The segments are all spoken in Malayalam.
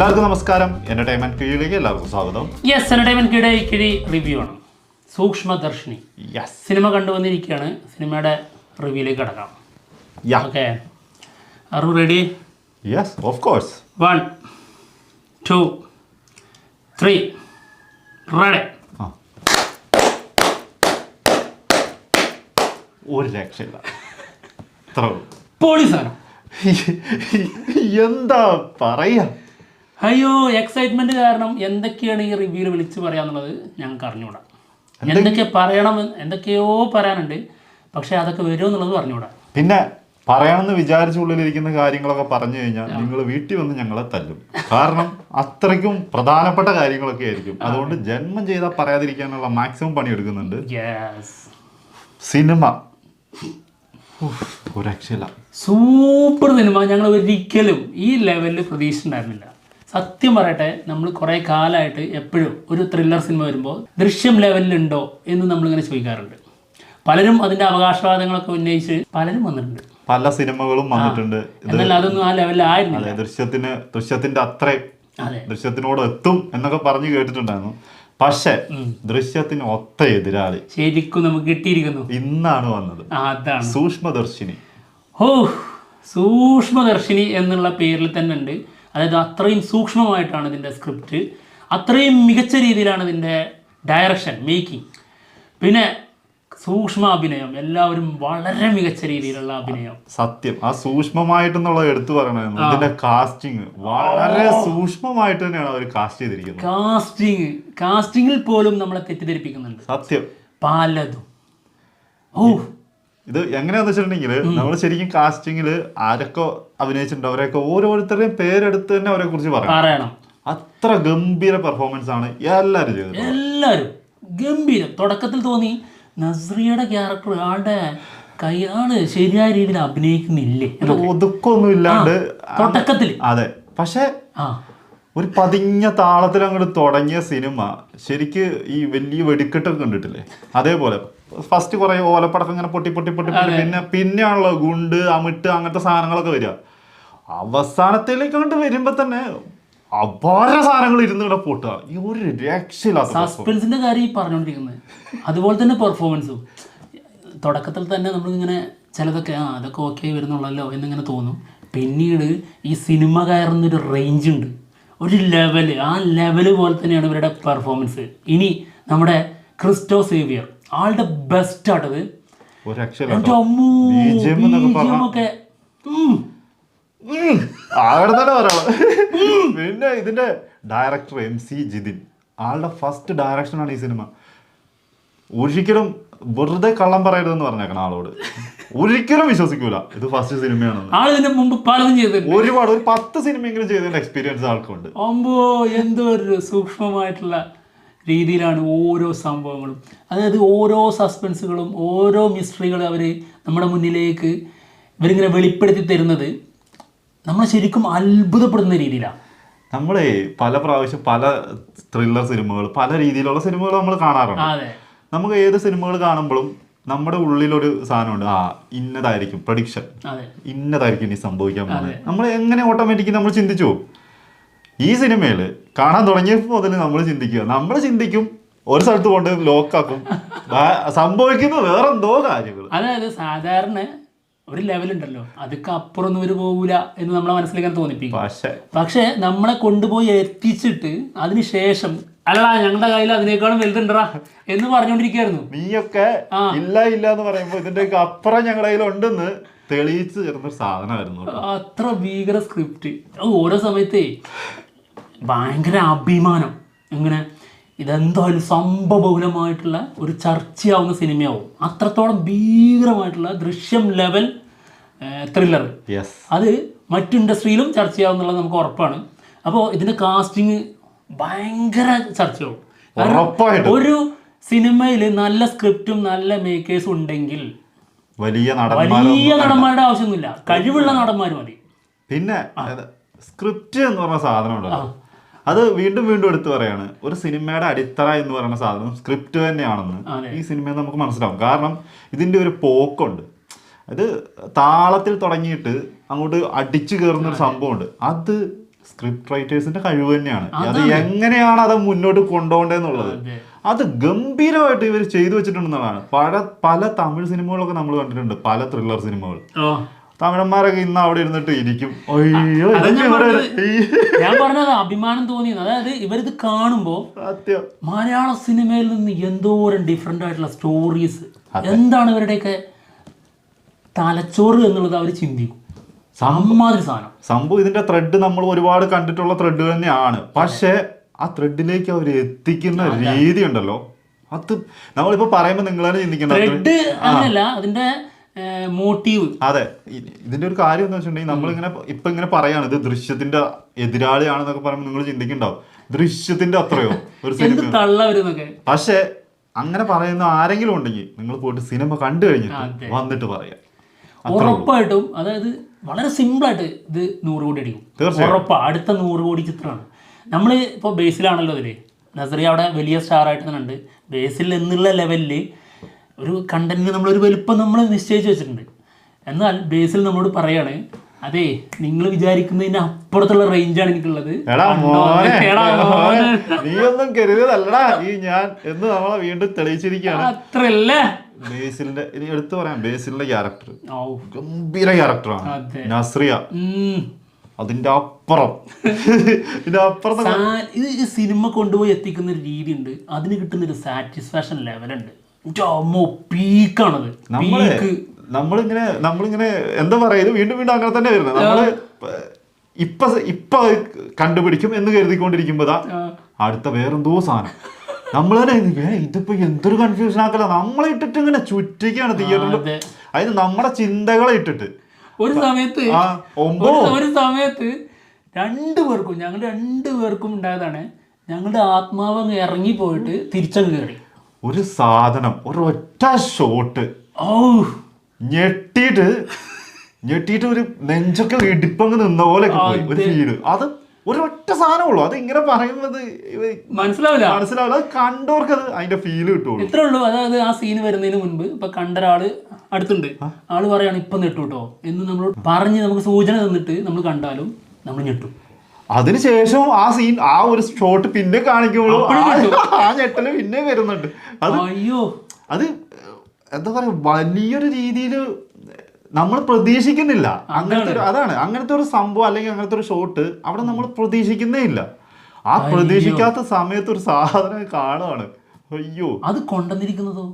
എല്ലാവർക്കും നമസ്കാരം. എന്റർടൈൻമെന്റ് കീഴിലേക്ക് എല്ലാവർക്കും സ്വാഗതം. എന്റർടൈൻമെന്റ് കിഴി റിവ്യൂ ആണ്. സൂക്ഷ്മദർശിനി സിനിമ കണ്ടുവന്നിരിക്കുകയാണ്. സിനിമയുടെ റിവ്യൂയിലേക്ക് കടക്കാം. Okay, are you ready? Yes, of course. 1 2 3 ready. ഒരു രക്ഷയില്ല. പോലീസാണ്. എന്താ പറയാ? അയ്യോ, എക്സൈറ്റ്മെന്റ് കാരണം എന്തൊക്കെയാണ് ഈ റിവ്യൂവിൽ വിളിച്ച് പറയാന്നുള്ളത് ഞങ്ങൾക്ക് അറിഞ്ഞുകൂടാ. എന്തൊക്കെയോ പറയാനുണ്ട്, പക്ഷെ അതൊക്കെ വരുമെന്നുള്ളത് പറഞ്ഞുകൂടാ. പിന്നെ പറയണമെന്ന് വിചാരിച്ചുള്ളിലിരിക്കുന്ന കാര്യങ്ങളൊക്കെ പറഞ്ഞു കഴിഞ്ഞാൽ നിങ്ങൾ വീട്ടിൽ വന്ന് ഞങ്ങളെ തല്ലും. കാരണം അത്രയ്ക്കും പ്രധാനപ്പെട്ട കാര്യങ്ങളൊക്കെ ആയിരിക്കും. അതുകൊണ്ട് ജന്മം ചെയ്താൽ പറയാതിരിക്കാനുള്ള മാക്സിമം പണിയെടുക്കുന്നുണ്ട്. സിനിമ ഒരു രക്ഷയില്ല. Super cinema. ഞങ്ങൾ ഒരിക്കലും ഈ ലെവലിൽ പ്രതീക്ഷിച്ചിട്ടുണ്ടായിരുന്നില്ല. സത്യം പറയട്ടെ, നമ്മൾ കുറേ കാലമായിട്ട് എപ്പോഴും ഒരു ത്രില്ലർ സിനിമ വരുമ്പോൾ ദൃശ്യം ലെവലിലുണ്ടോ എന്ന് നമ്മളിങ്ങനെ ചോദിക്കാറുണ്ട്. പലരും അതിൻ്റെ അവകാശവാദങ്ങളൊക്കെ ഉന്നയിച്ച് പലരും വന്നിട്ടുണ്ട്, പല സിനിമകളും വന്നിട്ടുണ്ട്. എന്നാൽ അതൊന്നും ആ ലെവലിലായിരുന്നില്ല. ദൃശ്യത്തിന്റെ അത്രയും ദൃശ്യത്തിനോട് എത്തും എന്നൊക്കെ പറഞ്ഞു കേട്ടിട്ടുണ്ടായിരുന്നു. പക്ഷെ ദൃശ്യത്തിന് ഒത്ത എതിരാളി ശരിക്കും നമുക്ക് കിട്ടിയിരിക്കുന്നു. ഇന്നാണ് വന്നത്. അതാണ് സൂക്ഷ്മദർശിനി. സൂക്ഷ്മദർശിനി എന്നുള്ള പേരിൽ തന്നെ ഉണ്ട്. അതായത് അത്രയും സൂക്ഷ്മമായിട്ടാണ് ഇതിൻ്റെ സ്ക്രിപ്റ്റ്, അത്രയും മികച്ച രീതിയിലാണ് ഇതിൻ്റെ ഡയറക്ഷൻ, മേക്കിംഗ്, പിന്നെ സൂക്ഷ്മ അഭിനയം. എല്ലാവരും വളരെ മികച്ച രീതിയിലുള്ള അഭിനയം. സത്യം, ആ സൂക്ഷ്മമായിട്ടെന്നുള്ളത് എടുത്തു പറയണമായിരുന്നു. ഇതിന്റെ കാസ്റ്റിംഗ് വളരെ സൂക്ഷ്മമായിട്ട് തന്നെയാണ് അവർ കാസ്റ്റ് ചെയ്തിരിക്കുന്നത്. കാസ്റ്റിംഗിൽ പോലും നമ്മളെ തെറ്റിദ്ധരിപ്പിക്കുന്നുണ്ട്. സത്യം, പലതും. ഇത് എങ്ങനെയാന്ന് വെച്ചിട്ടുണ്ടെങ്കിൽ നമ്മൾ ശരിക്കും കാസ്റ്റിംഗില് ആരൊക്കെ അഭിനയിച്ചിട്ടുണ്ട് അവരെയൊക്കെ ഓരോരുത്തരുടെയും പേരെടുത്ത് തന്നെ അവരെ കുറിച്ച് പറയണം. അത്ര ഗംഭീര പെർഫോമൻസ് ആണ് എല്ലാവരും ചെയ്തത്. എല്ലാവരും ഗംഭീരം. തുടക്കത്തിൽ തോന്നി നസ്രിയയുടെ ക്യാരക്ടർ ആള് ശരിയായ രീതിയിൽ അഭിനയിക്കുന്നില്ലേ, ഒതുക്കൊന്നും ഇല്ലാണ്ട് തുടക്കത്തിൽ. അതെ, പക്ഷെ ഒരു പതിഞ്ഞ താളത്തിൽ അങ്ങോട്ട് തുടങ്ങിയ സിനിമ ശരിക്ക് ഈ വലിയ വെടിക്കെട്ടൊക്കെ കണ്ടിട്ടില്ലേ, അതേപോലെ ഫസ്റ്റ് കുറെ ഓലപ്പടക്കം ഇങ്ങനെ പൊട്ടി പിന്നെയാണല്ലോ ഗുണ്ട് അമിട്ട് അങ്ങനത്തെ സാധനങ്ങളൊക്കെ വരിക. അവസാനത്തിലേക്ക് അങ്ങോട്ട് വരുമ്പോ തന്നെ അപാര സാധനങ്ങൾ ഇരുന്ന് ഇവിടെ പൊട്ടുക. ഈ ഒരു രക്ഷയില്ലാത്ത സസ്പെൻസിന്റെ കാര്യം ഈ പറഞ്ഞുകൊണ്ടിരിക്കുന്നത്. അതുപോലെ തന്നെ പെർഫോമൻസും തുടക്കത്തിൽ തന്നെ നമ്മളിങ്ങനെ ചിലതൊക്കെ അതൊക്കെ ഓക്കെ വരുന്നുള്ളല്ലോ എന്നിങ്ങനെ തോന്നും. പിന്നീട് ഈ സിനിമ കയറുന്നൊരു റേഞ്ച് ഉണ്ട്, ഒരു ലെവല്. ആ ലെവല് പോലെ തന്നെയാണ് ഇവരുടെ പെർഫോമൻസ്. ഇനി നമ്മുടെ ക്രിസ്റ്റോ സേവിയർ ആളുടെ ബെസ്റ്റ് ആട്ടത്. പിന്നെ ഇതിന്റെ ഡയറക്ടർ MC ജിതിൻ, ആളുടെ ഫസ്റ്റ് ഡയറക്ഷനാണ് ഈ സിനിമ. ഒരിക്കലും വെറുതെ കള്ളം പറയരുതെന്ന് പറഞ്ഞേക്കണം ആളോട്. ഒരിക്കലും വിശ്വസിക്കൂല ഇത് ഫസ്റ്റ് സിനിമയാണെന്ന്. മുമ്പ് പലതും ചെയ്തിട്ടുണ്ട്, ഒരുപാട്, ഒരു 10 സിനിമയെങ്കിലും ചെയ്തതിന്റെ എക്സ്പീരിയൻസ് ആൾക്കുണ്ട്. എന്തോ ഒരു സൂക്ഷ്മമായിട്ടുള്ള രീതിയിലാണ് ഓരോ സംഭവങ്ങളും. അതായത് ഓരോ സസ്പെൻസുകളും ഓരോ മിസ്റ്ററികളും അവർ നമ്മുടെ മുന്നിലേക്ക് ഇവരിങ്ങനെ വെളിപ്പെടുത്തി തരുന്നത് നമ്മൾ ശരിക്കും അത്ഭുതപ്പെടുന്ന രീതിയിലാണ്. നമ്മളെ പല പ്രാവശ്യം പല ത്രില്ലർ സിനിമകൾ, പല രീതിയിലുള്ള സിനിമകൾ നമ്മൾ കാണാറുണ്ട്. നമുക്ക് ഏത് സിനിമകൾ കാണുമ്പോഴും നമ്മുടെ ഉള്ളിലൊരു സാധനമുണ്ട്, ഇന്നതായിരിക്കും പ്രഡിക്ഷൻ, ഇന്നതായിരിക്കും ഇനി സംഭവിക്കാൻ പോകുന്നത്. നമ്മൾ എങ്ങനെ ഓട്ടോമാറ്റിക്കലി നമ്മൾ ചിന്തിച്ചു പോകും. ഈ സിനിമയിൽ കാണാൻ തുടങ്ങിയപ്പോൾ മുതൽ നമ്മൾ ചിന്തിക്കും ഒരു സ്ഥലത്ത് കൊണ്ട് ലോക്കാക്കും, സംഭവിക്കുന്ന വേറെന്തോ കാര്യങ്ങൾ. അതായത് സാധാരണ ഒരു ലെവലുണ്ടല്ലോ, അതൊക്കെ അപ്പുറം ഇവർ പോകൂല എന്ന് നമ്മളെ മനസ്സിലേക്ക് തോന്നിപ്പിക്കും. പക്ഷെ നമ്മളെ കൊണ്ടുപോയി എത്തിച്ചിട്ട് അതിനുശേഷം അല്ല ഞങ്ങളുടെ കയ്യിൽ അതിനേക്കാളും വലുതുണ്ടറാ എന്ന് പറഞ്ഞുകൊണ്ടിരിക്കുകയായിരുന്നു. നീയൊക്കെ ഇല്ല എന്ന് പറയുമ്പോൾ ഇതിന്റെയൊക്കെ അപ്പുറം ഞങ്ങളുടെ കയ്യിലുണ്ടെന്ന് തെളിയിച്ചു തരുന്നൊരു സാധനമായിരുന്നു. അത്ര ഭീകര സ്ക്രിപ്റ്റ്. ഓരോ സമയത്തേ ഭയങ്കര അഭിമാനം. ഇങ്ങനെ ഇതെന്തായാലും സംഭവബഹുലമായിട്ടുള്ള ഒരു ചർച്ചയാവുന്ന സിനിമയാവും. അത്രത്തോളം ഭീകരമായിട്ടുള്ള ദൃശ്യം ലെവൽ ത്രില്ലർ. അത് മറ്റു ഇൻഡസ്ട്രിയിലും ചർച്ചയാവുന്നുള്ളത് നമുക്ക് ഉറപ്പാണ്. അപ്പോൾ ഇതിൻ്റെ കാസ്റ്റിംഗ് ഭയങ്കര ചർച്ചയാവും. ഒരു സിനിമയിൽ നല്ല സ്ക്രിപ്റ്റും നല്ല മേക്കേഴ്സും ഉണ്ടെങ്കിൽ വലിയ നടന്മാരുടെ ആവശ്യമൊന്നുമില്ല, കഴിവുള്ള നടന്മാർ മതി. പിന്നെ സ്ക്രിപ്റ്റ് എന്ന് പറഞ്ഞ സാധനം ഉണ്ടല്ലോ, അത് വീണ്ടും എടുത്തു പറയാണ്. ഒരു സിനിമയുടെ അടിത്തറ എന്ന് പറയുന്ന സാധനം സ്ക്രിപ്റ്റ് തന്നെയാണെന്ന് ഈ സിനിമയിൽ നമുക്ക് മനസ്സിലാവും. കാരണം ഇതിന്റെ ഒരു പോക്കുണ്ട്. അത് താളത്തിൽ തുടങ്ങിയിട്ട് അങ്ങോട്ട് അടിച്ചു കയറുന്നൊരു സംഭവമുണ്ട്. അത് സ്ക്രിപ്റ്റ് റൈറ്റേഴ്സിന്റെ കഴിവ് തന്നെയാണ്. അത് എങ്ങനെയാണ് അത് മുന്നോട്ട് കൊണ്ടുപോകേണ്ടതെന്നുള്ളത് അത് ഗംഭീരമായിട്ട് ഇവർ ചെയ്തു വെച്ചിട്ടുണ്ടെന്നുള്ളതാണ്. പല തമിഴ് സിനിമകളൊക്കെ നമ്മൾ കണ്ടിട്ടുണ്ട്, പല ത്രില്ലർ സിനിമകൾ. തമിഴന്മാരൊക്കെ ഇന്ന് അവിടെ ഇരുന്നിട്ട് ഇരിക്കും. അയ്യോ, ഞാൻ പറഞ്ഞത് അഭിമാനം തോന്നിയത്. അതായത് ഇവരിത് കാണുമ്പോ മലയാള സിനിമയിൽ നിന്ന് എന്തോരം ഡിഫറെന്റ് ആയിട്ടുള്ള സ്റ്റോറീസ്, എന്താണ് ഇവരുടെയൊക്കെ തലച്ചോറ് എന്നുള്ളത് അവർ ചിന്തിക്കും. സംഭവം ഇതിന്റെ ത്രെഡ് നമ്മൾ ഒരുപാട് കണ്ടിട്ടുള്ള ത്രെഡ് തന്നെയാണ്. പക്ഷെ ആ ത്രെഡിലേക്ക് അവർ എത്തിക്കുന്ന രീതി ഉണ്ടല്ലോ, അത് നമ്മളിപ്പോ പറയുമ്പോ നിങ്ങളാണ് ചിന്തിക്കേണ്ടത് അതിന്റെ മോട്ടീവ്. അതെ, ഇതിന്റെ ഒരു കാര്യം എന്താ വെച്ചിട്ടുണ്ടെങ്കിൽ നമ്മളിങ്ങനെ ഇങ്ങനെ പറയാണ് ഇത് ദൃശ്യത്തിന്റെ എതിരാളിയാണെന്നൊക്കെ പറയുമ്പോൾ നിങ്ങൾ ചിന്തിക്കുന്നുണ്ടാവും ദൃശ്യത്തിന്റെ അത്രയോ ഒരു സിനിമ. പക്ഷെ അങ്ങനെ പറയുന്ന ആരെങ്കിലും ഉണ്ടെങ്കിൽ നിങ്ങൾ പോയിട്ട് സിനിമ കണ്ടു കഴിഞ്ഞിട്ട് വന്നിട്ട് പറയാം. ഉറപ്പായിട്ടും. അതായത് വളരെ സിമ്പിളായിട്ട് ഇത് 100 കോടി അടിക്കും, ഉറപ്പാണ്. അടുത്ത 100 കോടി ചിത്രമാണ്. നമ്മൾ ഇപ്പോൾ ബേസിലാണല്ലോ ഇതിൽ, നസറി അവിടെ വലിയ സ്റ്റാറായിട്ട് തന്നെ ഉണ്ട്. ബേസിൽ എന്നുള്ള ലെവലിൽ ഒരു കണ്ടന്റിന് നമ്മളൊരു വലുപ്പം നമ്മൾ നിശ്ചയിച്ച് വെച്ചിട്ടുണ്ട്. എന്നാൽ ബേസിൽ നമ്മളോട് പറയാണ്, അതെ നിങ്ങൾ വിചാരിക്കുന്നതിന് അപ്പുറത്തുള്ള റേഞ്ചാണ് എനിക്കുള്ളത്. നീയൊന്നും കരുതല്ലടാ ഈ ഞാൻ എന്ന് നമ്മളെ വീണ്ടും തെളിയിച്ചിരിക്കുകയാണ്. അത്രല്ലേ ബേസിലിന്റെ ഇനി എടുത്തു പറയാം. ബേസിലിന്റെ ക്യാരക്ടർ ഗംഭീര ക്യാരക്ടറാണ്. നസ്രിയ അതിന്റെ അപ്പുറം ഇത് ഈ സിനിമ കൊണ്ടുപോയി എത്തിക്കുന്ന ഒരു രീതി ഉണ്ട്, അതിന് കിട്ടുന്ന ഒരു സാറ്റിസ്ഫാക്ഷൻ ലെവലുണ്ട്. പീക്കാണത്. നമ്മളിങ്ങനെ എന്താ പറയാ, ഇത് വീണ്ടും വീണ്ടും അങ്ങനെ തന്നെ വരുന്നത്. നമ്മള് ഇപ്പൊ കണ്ടുപിടിക്കും എന്ന് കരുതിക്കൊണ്ടിരിക്കുമ്പോതാ അടുത്ത വേറെന്തോ സാധനം നമ്മൾ തന്നെ ഇതിപ്പോ എന്തൊരു കൺഫ്യൂഷൻ ആക്കല. നമ്മളെ ഇട്ടിട്ട് ഇങ്ങനെ ചുറ്റിക്കാണ് തിയേറ്ററിൽ. അതിന് നമ്മുടെ ചിന്തകളെ ഇട്ടിട്ട് ഒരു സമയത്ത് ഞങ്ങളുടെ രണ്ടുപേർക്കും ഉണ്ടായതാണ്. ഞങ്ങളുടെ ആത്മാവ് അങ്ങ് ഇറങ്ങി പോയിട്ട് തിരിച്ചങ്ങ് കയറി. ഒരു സാധനം ഒരൊറ്റ ഷോട്ട് ഞെട്ടിയിട്ട് ഒരു നെഞ്ചൊക്കെ ഇടിപ്പങ്ങ് നിന്ന പോലെ ഒരു ഫീല്. അത് ഒരൊറ്റ സാധനമുള്ളൂ. അത് ഇങ്ങനെ പറയുന്നത് മനസ്സിലാവില്ല. അത് കണ്ടവർക്ക് അത് അതിന്റെ ഫീല് കിട്ടുള്ളൂ. ഇത്രേ ഉള്ളൂ. അതായത് ആ സീന് വരുന്നതിന് മുൻപ് ഇപ്പൊ കണ്ട ഒരാള് അടുത്തുണ്ട്, ആള് പറയാണ് ഇപ്പൊ നെട്ടൂട്ടോ എന്ന് നമ്മൾ പറഞ്ഞ് നമുക്ക് സൂചന തന്നിട്ട് നമ്മൾ കണ്ടാലും നമ്മൾ ഞെട്ടും. അതിനുശേഷം ആ സീൻ ആ ഒരു ഷോട്ട് പിന്നെ കാണിക്കുമ്പോൾ ആ ഞെട്ടല് പിന്നെ വരുന്നുണ്ട്. അത് അത് എന്താ പറയാ, വലിയൊരു രീതിയിൽ നമ്മൾ പ്രതീക്ഷിക്കുന്നില്ല. അങ്ങനത്തെ ഒരു സംഭവം അല്ലെങ്കിൽ അങ്ങനത്തെ ഒരു ഷോട്ട് അവിടെ നമ്മൾ പ്രതീക്ഷിക്കുന്നേ ഇല്ല. ആ പ്രതീക്ഷിക്കാത്ത സമയത്ത് ഒരു സാധനം കാണുകയാണ്. അയ്യോ, അത് കൊണ്ടുവന്നിരിക്കുന്നതോ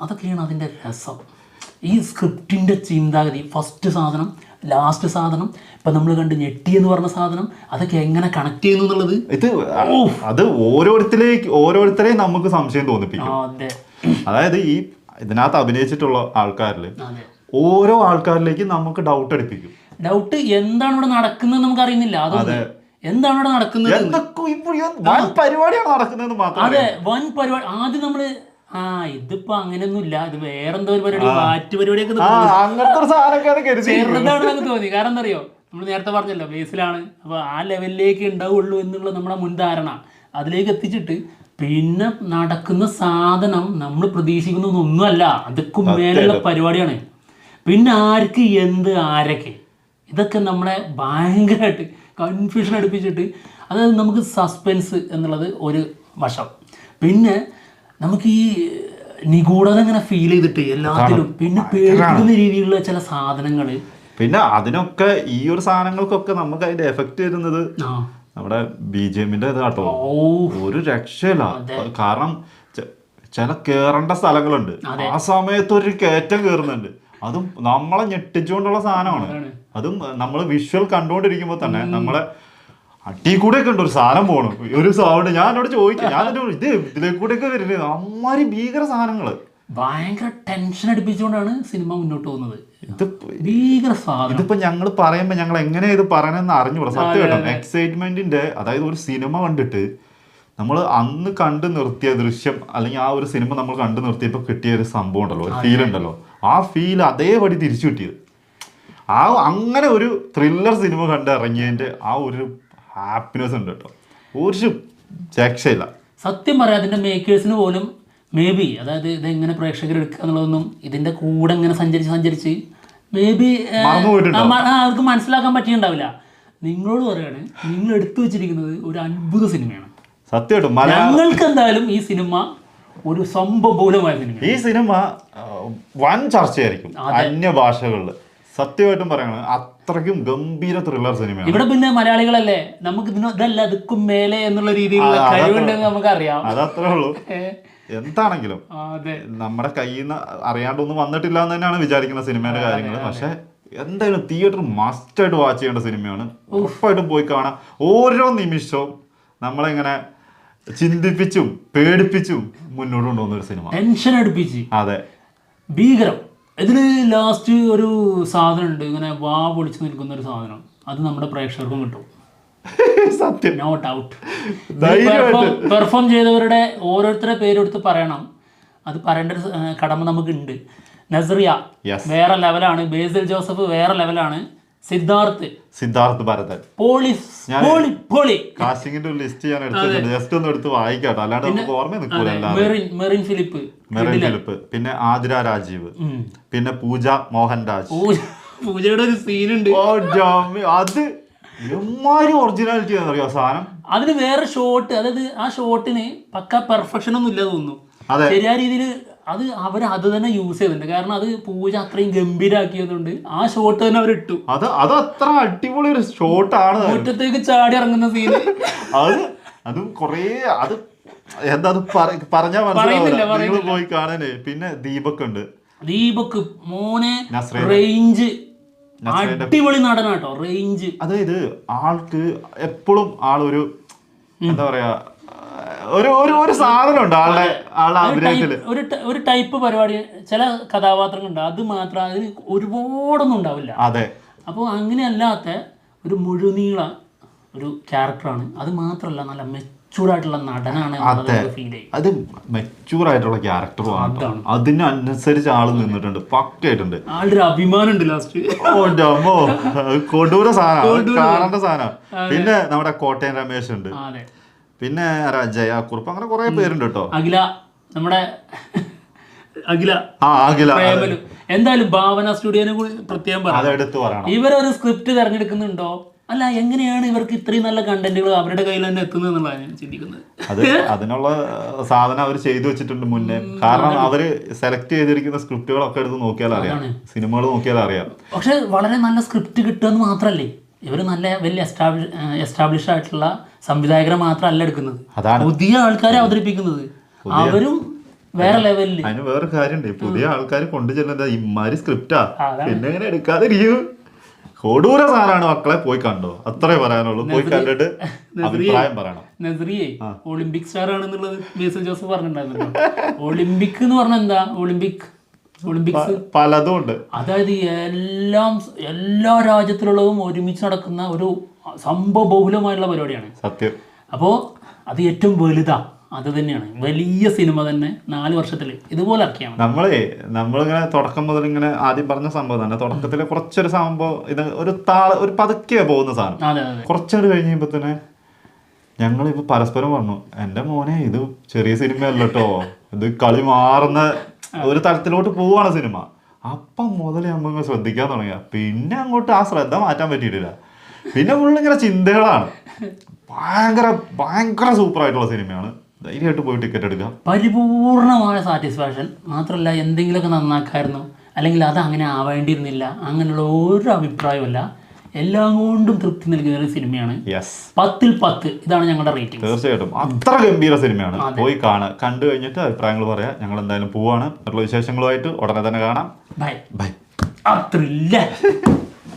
അതൊക്കെയാണ് അതിന്റെ രസം. ഈ സ്ക്രിപ്റ്റിന്റെ ചിന്താഗതി, ഫസ്റ്റ് സാധനം, ലാസ്റ്റ് സാധനം, ഇപ്പൊ നമ്മൾ കണ്ട് ഞെട്ടി എന്ന് പറഞ്ഞ സാധനം, അതൊക്കെ എങ്ങനെ കണക്ട് ചെയ്യുന്നു എന്നുള്ളത് അത് ഓരോരുത്തരെയും നമുക്ക് സംശയം തോന്നിപ്പിക്കും. അതായത് ഈ ഇതിനകത്ത് അഭിനയിച്ചിട്ടുള്ള ആൾക്കാരിൽ ഓരോ ആൾക്കാരിലേക്ക് നമുക്ക് ഡൗട്ട് അടിപ്പിക്കും. ഡൗട്ട് എന്താണ് ഇവിടെ നടക്കുന്നത് നമുക്ക് അറിയുന്നില്ല. എന്താണ് ഇവിടെ നടക്കുന്നത്, വൻ പരിപാടിയാണ് നടക്കുന്നത് മാത്രം. അതെ, വൻ പരിപാടി. ആദ്യം നമ്മള് ഇതിപ്പോ അങ്ങനെയൊന്നും ഇല്ല, ഇത് വേറെന്തോ ഒരു പരിപാടി, മാറ്റ് പരിപാടിയൊക്കെ ചെറുതാണെന്നൊക്കെ തോന്നി. കാരണം എന്താ അറിയോ, നമ്മൾ നേരത്തെ പറഞ്ഞല്ലോ ബേസിലാണ്. അപ്പൊ ആ ലെവലിലേക്ക് ഉണ്ടാവുള്ളൂ എന്നുള്ള നമ്മുടെ മുൻധാരണ അതിലേക്ക് എത്തിച്ചിട്ട് പിന്നെ നടക്കുന്ന സാധനം നമ്മൾ പ്രതീക്ഷിക്കുന്നൊന്നുമല്ല, അതൊക്കെ മേലുള്ള പരിപാടിയാണ്. പിന്നെ ആർക്ക് എന്ത് ആരൊക്കെ, ഇതൊക്കെ നമ്മളെ ഭയങ്കരമായിട്ട് കൺഫ്യൂഷൻ അടുപ്പിച്ചിട്ട്, അതായത് നമുക്ക് സസ്പെൻസ് എന്നുള്ളത് ഒരു വശം, പിന്നെ നമുക്ക് ഈ നിഗൂഢത ഇങ്ങനെ ഫീൽ ചെയ്തിട്ട് എല്ലാത്തിലും പിന്നെ പേടിക്കുന്ന രീതിയിലുള്ള ചില സാധനങ്ങൾ. പിന്നെ അതിനൊക്കെ ഈ ഒരു സാധനങ്ങൾക്കൊക്കെ നമുക്ക് അതിന്റെ എഫക്റ്റ് വരുന്നത് നമ്മുടെ BGMന്റെ ഇത് കേട്ടോ, ഒരു രക്ഷയില്ല. കാരണം ചില കേറേണ്ട സ്ഥലങ്ങളുണ്ട്, ആ സമയത്ത് ഒരു കയറ്റം കയറുന്നുണ്ട്, അതും നമ്മളെ ഞെട്ടിച്ചുകൊണ്ടുള്ള സാധനമാണ്. അതും നമ്മൾ വിഷ്വൽ കണ്ടുകൊണ്ടിരിക്കുമ്പോൾ തന്നെ നമ്മളെ അട്ടി കൂടെ ഒക്കെ ഉണ്ട് ഒരു സാധനം പോകണം, ഒരു സൗണ്ട്. ഞാൻ എന്നോട് ചോദിക്കാം, ഇതിലേക്ക് കൂടെ ഒക്കെ വരുന്നത് അമ്മാരി ഭീകര സാധനങ്ങള്, ഭയങ്കര ടെൻഷൻ അടുപ്പിച്ചുകൊണ്ടാണ് സിനിമ മുന്നോട്ട് പോകുന്നത്. ഭീകര സാധനം. ഇതിപ്പോ ഞങ്ങൾ പറയുമ്പോ ഞങ്ങൾ എങ്ങനെയാ ഇത് പറയണെന്ന് അറിഞ്ഞൂടാ സത്യം കേട്ടോ. എക്സൈറ്റ്മെന്റിന്റെ, അതായത് ഒരു സിനിമ കണ്ടിട്ട് നമ്മൾ അന്ന് കണ്ടു നിർത്തിയ ദൃശ്യം അല്ലെങ്കിൽ ആ ഒരു സിനിമ നമ്മൾ കണ്ടു നിർത്തിയപ്പോൾ കിട്ടിയ ഒരു സംഭവം ഉണ്ടല്ലോ, ഒരു ഫീൽ ഉണ്ടല്ലോ, ആ ഫീൽ അതേപടി തിരിച്ചു കിട്ടിയത്. അങ്ങനെ ഒരു ത്രില്ലർ സിനിമ കണ്ട് ഇറങ്ങിയതിന്റെ ആ ഒരു ഹാപ്പിനെസ് ഉണ്ട് കേട്ടോ, ഒരു രക്ഷയില്ല. സത്യം പറയാം, അതിന്റെ മേക്കേഴ്സിന് പോലും മേ ബി, അതായത് ഇതെങ്ങനെ പ്രേക്ഷകർ എടുക്കുക എന്നുള്ളതൊന്നും ഇതിന്റെ കൂടെ ഇങ്ങനെ സഞ്ചരിച്ച് മേ ബി അവർക്ക് മനസ്സിലാക്കാൻ പറ്റിയിട്ടുണ്ടാവില്ല. നിങ്ങളോട് പറയാണ്, നിങ്ങൾ എടുത്തു വെച്ചിരിക്കുന്നത് ഒരു അത്ഭുത സിനിമയാണ്. സത്യമായിട്ടും ഞങ്ങൾക്ക് എന്തായാലും ഈ സിനിമ ഒരു സംഭവബഹുലമായ സിനിമ. ഈ സിനിമ വൻ ചർച്ചയായിരിക്കും അന്യഭാഷകളിൽ. സത്യമായിട്ടും പറയണത് അത്രയ്ക്കും ഗംഭീര ത്രില്ലർ സിനിമയാണ്. ഇവിടെ പിന്നെ മലയാളികളല്ലേ, നമുക്ക് ഇതല്ല അതുക്കും മേലെ എന്നുള്ള രീതിയിലുള്ള കഴിവുണ്ടെന്ന് നമുക്കറിയാം. അതത്രേ ഉള്ളൂ. എന്താണെങ്കിലും നമ്മുടെ കയ്യിൽ നിന്ന് അറിയാണ്ടൊന്നും വന്നിട്ടില്ല എന്ന് തന്നെയാണ് വിചാരിക്കുന്ന സിനിമയുടെ കാര്യങ്ങൾ. പക്ഷെ എന്തായാലും തിയേറ്റർ മസ്റ്റായിട്ട് വാച്ച് ചെയ്യേണ്ട സിനിമയാണ്. ഉറപ്പായിട്ടും പോയി കാണാം. ഓരോ നിമിഷവും നമ്മളെങ്ങനെ ചിന്തിപ്പിച്ചും പേടിപ്പിച്ചും മുന്നോട്ട് കൊണ്ടുപോകുന്ന ഒരു സിനിമ. ടെൻഷൻ അടുപ്പിച്ച്, അതെ, ഭീകരം. ഇതില് ലാസ്റ്റ് ഒരു സാധനം ഉണ്ട്, ഇങ്ങനെ വാ പൊളിച്ച് നിൽക്കുന്ന ഒരു സാധനം. അത് നമ്മുടെ പ്രേക്ഷകർക്കും കിട്ടും. സത്യം, നോ ഡൗട്ട്. പെർഫോം ചെയ്തവരുടെ ഓരോരുത്തരുടെ പേരെടുത്ത് പറയണം. അത് പറയേണ്ട ഒരു കടമ നമുക്കുണ്ട്. നസ്രിയ വേറെ ലെവലാണ്, ബേസിൽ ജോസഫ് വേറെ ലെവലാണ്, സിദ്ധാർത്ഥ് ഭരതൻ കാസ്റ്റിംഗിന്റെ ഒരു ലിസ്റ്റ് ഞാൻ എടുത്തിട്ടുണ്ട്. ജസ്റ്റ് ഒന്ന് എടുത്ത് വായിക്കാട്ടോ, അല്ലാണ്ട് നമുക്ക് ഓർമ്മ നിൽക്കൂല. മെറിൻ ഫിലിപ്പ്, പിന്നെ ആതിര രാജീവ്, പിന്നെ പൂജ മോഹൻരാജ്. പൂജയുടെ ഒരു സീനുണ്ട്, അത് എമ്മാരി ഒറിജിനാലിറ്റി അറിയോ സാധനം. അതിന് വേറെ ഷോട്ട്, അതായത് ആ ഷോട്ടിന് പക്ക പെർഫെക്ഷൻ ഒന്നും ഇല്ല തോന്നുന്നു. ശരിയായ രീതിയിൽ അത് തന്നെ യൂസ് ചെയ്തിട്ടുണ്ട്. കാരണം അത് പൂജ അത്രയും ഗംഭീരാക്കിയതുകൊണ്ട് ആ ഷോട്ട് തന്നെ അവരിട്ടു. അത് അത്ര അടിപൊളി ഒരു ഷോട്ടാണ്. മുറ്റത്തേക്ക് ചാടി ഇറങ്ങുന്ന സീന് അത് കൊറേ അത് എന്താ പറഞ്ഞാ മനസ്സിലാവില്ല, പോയി കാണാനേ. പിന്നെ ദീപക് മോനെ റേഞ്ച് അടിപൊളി നടനാട്ടോ, റേഞ്ച്. അതായത് ആൾക്ക് എപ്പോഴും ആളൊരു എന്താ പറയാ ഒരു സാധനം ഉണ്ട് ആളുടെ അഭിനയത്തില്. ഒരു ടൈപ്പ് പരിപാടി, ചില കഥാപാത്രങ്ങളുണ്ട്, അത് മാത്രം അതിന് ഒരുപാടൊന്നും ഉണ്ടാവില്ല. അതെ. അപ്പോൾ അങ്ങനെയല്ലാത്ത ഒരു മുഴുനീള ഒരു ക്യാരക്ടറാണ്. അത് മാത്രമല്ല നല്ല മെച്ചൂർഡായിട്ടുള്ള നടനാണ്. അത് മെച്ചൂറായിട്ടുള്ള ക്യാരക്ടറും അതിനനുസരിച്ച് ആള് നിന്നിട്ടുണ്ട്, പക്കായിട്ടുണ്ട്. ആളുടെ ഒരു അഭിമാനം ഉണ്ട് ലാസ്റ്റ്. കൊടൂര സാധനം, കാണേണ്ട സാധനം. പിന്നെ നമ്മുടെ കോട്ടയം രമേശ് ഉണ്ട്, പിന്നെ ജയാക്കുറുപ്പ്, അങ്ങനെ കുറെ പേരുണ്ട് കേട്ടോ. നമ്മുടെ അഖില. എന്തായാലും ഭാവന സ്റ്റുഡിയോനെ പ്രത്യേകം പറയാം. ഇവരൊരു സ്ക്രിപ്റ്റ് തിരഞ്ഞെടുക്കുന്നുണ്ടോ, അല്ല എങ്ങനെയാണ് ഇവർക്ക് ഇത്രയും നല്ല കണ്ടന്റുകൾ അവരുടെ കയ്യിൽ തന്നെ എത്തുന്നത് എന്നുള്ളതാണ് ഞാൻ ചിന്തിക്കുന്നത്. അതിനുള്ള സാധനം അവർ ചെയ്തു വെച്ചിട്ടുണ്ട് മുന്നേ. കാരണം അവര് സെലക്ട് ചെയ്തിരിക്കുന്ന സ്ക്രിപ്റ്റുകളൊക്കെ എടുത്ത് നോക്കിയാൽ അറിയാം, സിനിമകൾ നോക്കിയാൽ അറിയാം. പക്ഷെ വളരെ നല്ല സ്ക്രിപ്റ്റ് കിട്ടുമെന്ന് മാത്രല്ലേ, ഇവര് നല്ല വലിയ എസ്റ്റാബ്ലിഷ് ആയിട്ടുള്ള സംവിധായകരെ മാത്രമല്ല എടുക്കുന്നത്, പുതിയ ആൾക്കാരെ അവതരിപ്പിക്കുന്നത്. അവരും വേറെ ലെവലില്. അതിന് വേറെ കാര്യമുണ്ട്, പുതിയ ആൾക്കാർ കൊണ്ടു ചെല്ലുന്നത് ഇമാരി സ്ക്രിപ്റ്റാ, പിന്നെ എങ്ങനെ എടുക്കാതിരിക്കും. കൊടൂര സാധനമാണ് മക്കളെ, പോയി കണ്ടോ, അത്രേ പറയാനുള്ളൂ. പോയി കണ്ടിട്ട് അഭിപ്രായം പറയണം. നസ്രിയെ ഒളിമ്പിക് സ്റ്റാർ ആണെന്നുള്ളത് ബേസിൽ ജോസഫ് പറഞ്ഞിട്ടുണ്ടായിരുന്നു. ഒളിമ്പിക് എന്ന് പറഞ്ഞാൽ എന്താ, ഒളിമ്പിക്സ് പലതും ഉണ്ട്. അതായത് എല്ലാ രാജ്യത്തിലുള്ളതും ഒരുമിച്ച് നടക്കുന്ന ഒരു സംഭവബഹുലമായുള്ള പരിപാടിയാണ്. സത്യം. അപ്പോൾ അത് ഏറ്റവും വലുതാ, അത് തന്നെയാണ് വലിയ സിനിമ തന്നെ. 4 വർഷത്തിൽ ഇതുപോലെ ഇറക്കിയാണ്. നമ്മളിങ്ങനെ തുടക്കം മുതൽ ഇങ്ങനെ ആദ്യം പറഞ്ഞ സംഭവം തന്നെ, തുടക്കത്തില് കുറച്ചൊരു സംഭവം, ഇത് ഒരു പതുക്കെ പോകുന്ന സാധനം. കുറച്ചങ്ങോട്ട് കഴിഞ്ഞപ്പോ തന്നെ ഞങ്ങളിപ്പോ പരസ്പരം പറഞ്ഞു, എന്റെ മോനെ ഇത് ചെറിയ സിനിമയല്ല കേട്ടോ, ഇത് കളി മാറുന്ന ഒരു തലത്തിലോട്ട് പോവാണ് സിനിമ. അപ്പം മുതൽ നമ്മ ശ്രദ്ധിക്കാൻ തുടങ്ങിയ, പിന്നെ അങ്ങോട്ട് ആ ശ്രദ്ധ മാറ്റാൻ പറ്റിയിട്ടില്ല. പിന്നെ ഫുള്ളിങ്ങനെ ചിന്തകളാണ്. ഭയങ്കര സൂപ്പർ ആയിട്ടുള്ള സിനിമയാണ്. ധൈര്യമായിട്ട് പോയി ടിക്കറ്റ് എടുക്കാം. പരിപൂർണമായ സാറ്റിസ്ഫാക്ഷൻ. മാത്രമല്ല എന്തെങ്കിലുമൊക്കെ നന്നാക്കായിരുന്നു, അല്ലെങ്കിൽ അത് അങ്ങനെ ആവേണ്ടിയിരുന്നില്ല, അങ്ങനെയുള്ള ഒരു അഭിപ്രായമല്ല. എല്ലാം കൊണ്ടും തൃപ്തി നൽകുന്ന ഒരു സിനിമയാണ്. 10ൽ 10 ഇതാണ് ഞങ്ങളുടെ റേറ്റിംഗ്. തീർച്ചയായിട്ടും അത്ര ഗംഭീര സിനിമയാണ്. പോയി കാണുക, കണ്ടു കഴിഞ്ഞിട്ട് അഭിപ്രായങ്ങൾ പറയാം. ഞങ്ങൾ എന്തായാലും പോവാണ്. മറ്റുള്ള വിശേഷങ്ങളുമായിട്ട് ഉടനെ തന്നെ കാണാം. ബൈ. അത്രയില്ല.